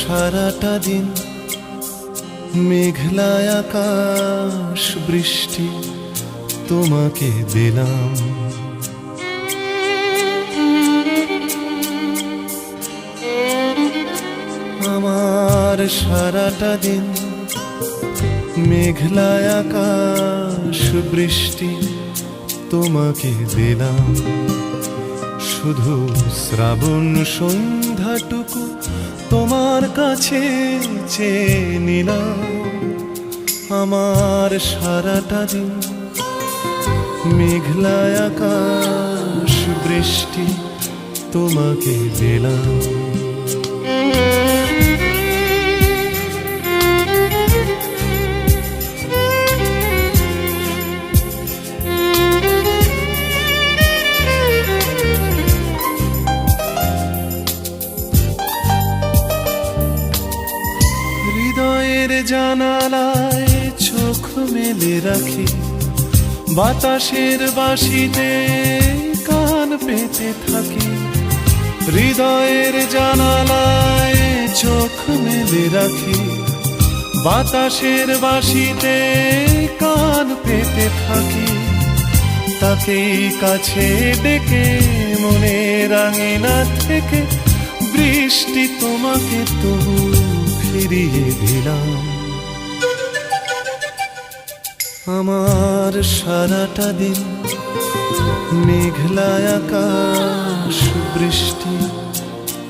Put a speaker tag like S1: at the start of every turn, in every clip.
S1: সারাটা দিন মেঘলা আকাশ বৃষ্টি তোমাকে দিলাম। আমার সারাটা দিন মেঘলা আকাশ বৃষ্টি তোমাকে দিলাম। শুধু শ্রাবণ সন্ধ্যাটুকু তোমার কাছে চেয়ে নিলাম। আমার সারাটা দিন মেঘলা আকাশ বৃষ্টি তোমাকে দিলাম। হৃদয়ের জানালায় চোখ মেলে রাখি, বাতাসের বাঁশিতে কান পেতে থাকি। হৃদয়ের জানালায় চোখ মেলে রাখি, বাতাসের বাঁশিতে কান পেতে থাকি। তাকেই কাছে ডেকে মনের আঙিনা থেকে বৃষ্টি তোমাকে তবু ফিরিয়ে দিলাম। আমার সারাটা দিন মেঘলা আকাশ বৃষ্টি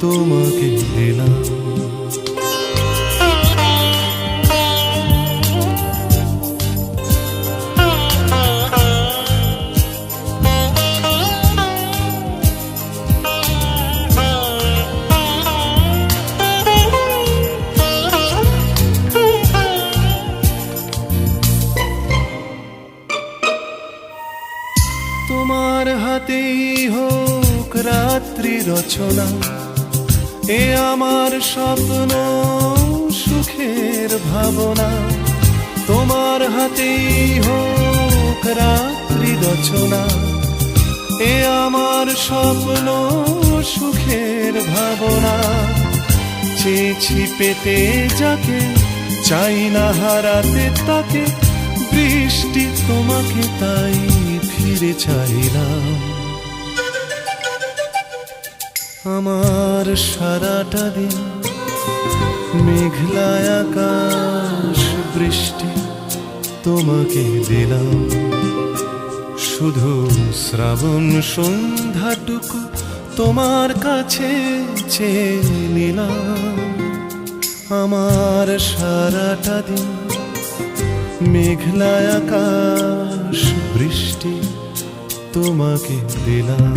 S1: তোমাকে দিলাম। তোমার হাতেই হোক রাত্রি রচনা, এ আমার স্বপ্ন সুখের ভাবনা। তোমার হাতেই হোক রাত্রি রচনা, এ আমার স্বপ্ন সুখের ভাবনা। চেয়েছি পেতে যাকে, চাই না হারাতে তাকে, বৃষ্টি তোমাকে তাই ফিরে চাইলাম। আমার সারাটা দিন মেঘলা আকাশ বৃষ্টি তোমাকে দিলাম। শুধু শ্রাবণ সন্ধ্যাটুকু তোমার কাছে চেয়ে নিলাম। আমার সারাটা দিন মেঘলা আকাশ বৃষ্টি তোমাকে দিলাম।